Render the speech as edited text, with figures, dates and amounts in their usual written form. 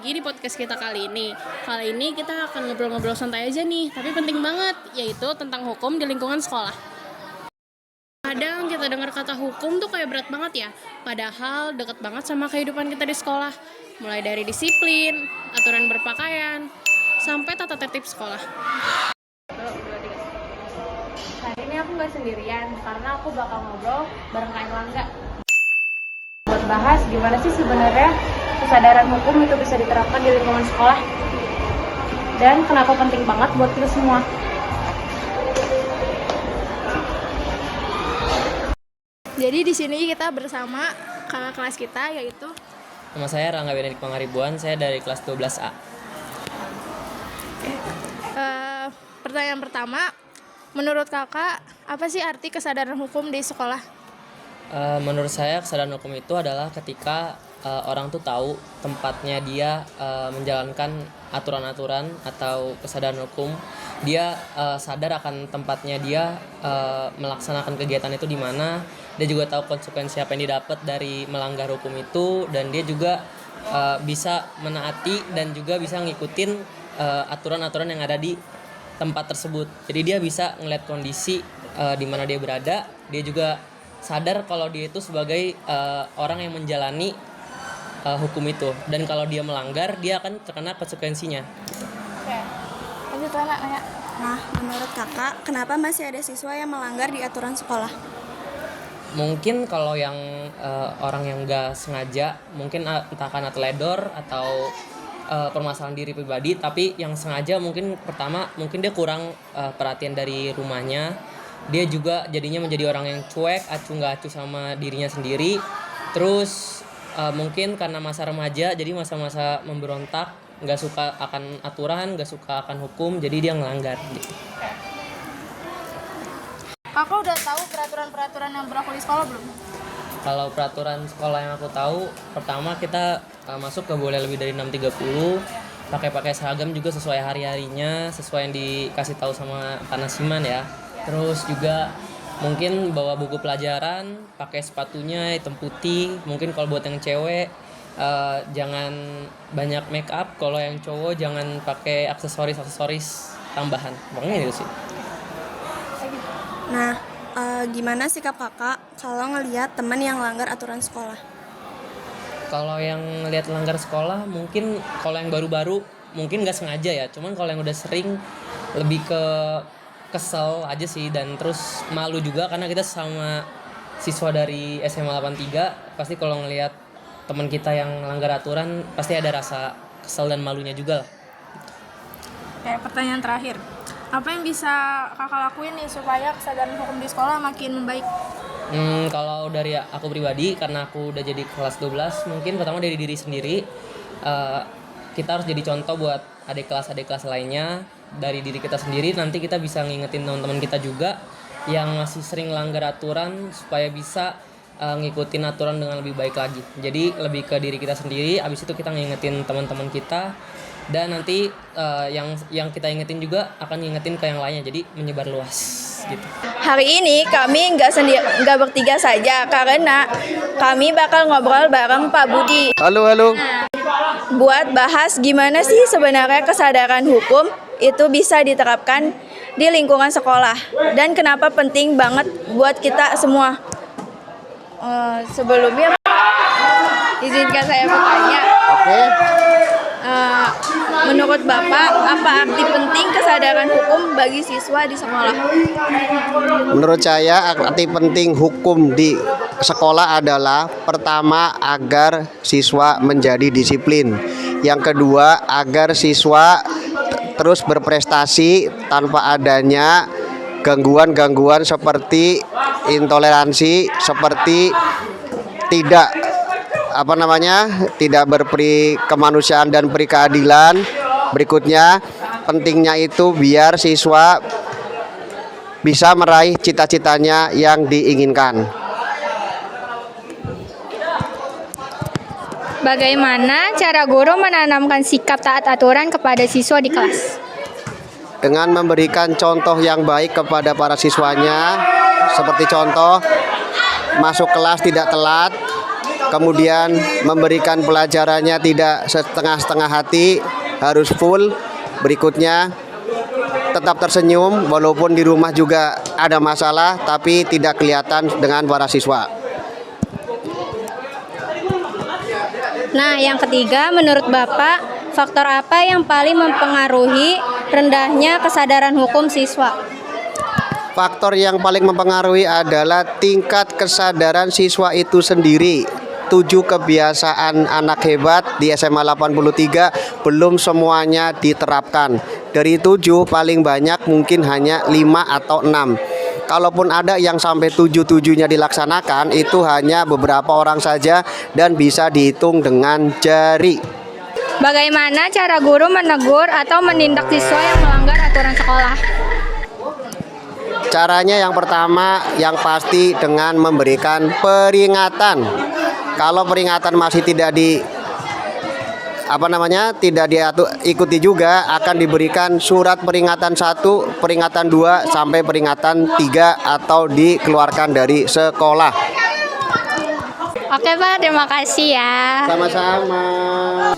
lagi di podcast kita kali ini. Kali ini kita akan ngobrol-ngobrol santai aja nih, tapi penting banget, yaitu tentang hukum di lingkungan sekolah. Kadang kita dengar kata hukum tuh kayak berat banget ya, padahal deket banget sama kehidupan kita di sekolah. Mulai dari disiplin, aturan berpakaian, sampai tata tertib sekolah. Hari ini aku gak sendirian, karena aku bakal ngobrol bareng Kak Erlangga. Buat bahas gimana sih sebenarnya kesadaran hukum itu bisa diterapkan di lingkungan sekolah dan kenapa penting banget buat kita semua. Jadi di sini kita bersama kakak kelas kita, yaitu Nama saya Rangga Benedik Pangaribuan, saya dari kelas 12A. Pertanyaan pertama, menurut kakak apa sih arti kesadaran hukum di sekolah? Menurut saya kesadaran hukum itu adalah ketika orang tuh tahu tempatnya dia menjalankan aturan-aturan atau kesadaran hukum. Dia sadar akan tempatnya dia melaksanakan kegiatan itu di mana. Dia juga tahu konsekuensi apa yang didapat dari melanggar hukum itu, dan dia juga bisa menaati dan juga bisa ngikutin aturan-aturan yang ada di tempat tersebut. Jadi dia bisa ngeliat kondisi di mana dia berada. Dia juga sadar kalau dia itu sebagai orang yang menjalani hukum itu, dan kalau dia melanggar dia akan terkena konsekuensinya. Oke, lanjut nanya. Nah, menurut kakak, kenapa masih ada siswa yang melanggar di aturan sekolah? Mungkin kalau yang orang yang nggak sengaja, mungkin entah karena teledor atau permasalahan diri pribadi, tapi yang sengaja mungkin pertama mungkin dia kurang perhatian dari rumahnya. Dia juga jadinya menjadi orang yang cuek, acuh nggak acuh sama dirinya sendiri. Terus mungkin karena masa remaja, jadi masa-masa memberontak, nggak suka akan aturan, nggak suka akan hukum, jadi dia ngelanggar gitu. Kakak udah tahu peraturan-peraturan yang berlaku di sekolah belum? Kalau peraturan sekolah yang aku tahu, pertama kita masuk ke boleh lebih dari 6.30, pakai seragam juga sesuai hari-harinya, sesuai yang dikasih tahu sama Tanasiman ya. Terus juga mungkin bawa buku pelajaran, pakai sepatunya hitam putih. Mungkin kalau buat yang cewek jangan banyak make up, kalau yang cowok jangan pakai aksesoris tambahan. Pokoknya itu sih. Nah, gimana sikap kakak kalau ngelihat teman yang langgar aturan sekolah? Kalau yang lihat langgar sekolah, mungkin kalau yang baru-baru mungkin nggak sengaja ya. Cuman kalau yang udah sering lebih ke kesel aja sih, dan terus malu juga karena kita sama siswa dari SMA 83 pasti kalau ngelihat teman kita yang langgar aturan pasti ada rasa kesel dan malunya juga lah. Pertanyaan terakhir, apa yang bisa kakak lakuin nih supaya kesadaran hukum di sekolah makin membaik? Kalau dari aku pribadi, karena aku udah jadi kelas 12, mungkin pertama dari diri sendiri. Kita harus jadi contoh buat adik kelas lainnya. Dari diri kita sendiri nanti kita bisa ngingetin teman-teman kita juga yang masih sering langgar aturan supaya bisa ngikutin aturan dengan lebih baik lagi. Jadi lebih ke diri kita sendiri, abis itu kita ngingetin teman-teman kita, dan nanti yang kita ingetin juga akan ngingetin ke yang lainnya, jadi menyebar luas gitu. Hari ini kami nggak bertiga saja karena kami bakal ngobrol bareng Pak Budi. Halo. Buat bahas gimana sih sebenarnya kesadaran hukum itu bisa diterapkan di lingkungan sekolah dan kenapa penting banget buat kita semua. Sebelumnya izinkan saya bertanya. Oke. Menurut Bapak, apa arti penting kesadaran hukum bagi siswa di sekolah? Menurut saya arti penting hukum di sekolah adalah pertama agar siswa menjadi disiplin. Yang kedua agar siswa terus berprestasi tanpa adanya gangguan-gangguan seperti intoleransi, seperti tidak berperi kemanusiaan dan peri keadilan. Berikutnya, pentingnya itu biar siswa bisa meraih cita-citanya yang diinginkan. Bagaimana cara guru menanamkan sikap taat aturan kepada siswa di kelas? Dengan memberikan contoh yang baik kepada para siswanya, seperti contoh masuk kelas tidak telat, kemudian memberikan pelajarannya tidak setengah-setengah hati, harus full. Berikutnya, tetap tersenyum walaupun di rumah juga ada masalah, tapi tidak kelihatan dengan para siswa. Nah, yang ketiga, menurut Bapak, faktor apa yang paling mempengaruhi rendahnya kesadaran hukum siswa? Faktor yang paling mempengaruhi adalah tingkat kesadaran siswa itu sendiri. 7 kebiasaan anak hebat di SMA 83 belum semuanya diterapkan. Dari 7 paling banyak mungkin hanya 5 atau 6. Kalaupun ada yang sampai 7-7-nya dilaksanakan, itu hanya beberapa orang saja dan bisa dihitung dengan jari. Bagaimana cara guru menegur atau menindak siswa yang melanggar aturan sekolah? Caranya yang pertama, yang pasti dengan memberikan peringatan. Kalau peringatan masih tidak diikuti juga, akan diberikan surat peringatan 1, peringatan 2 sampai peringatan 3 atau dikeluarkan dari sekolah. Oke Pak, terima kasih ya. Sama-sama.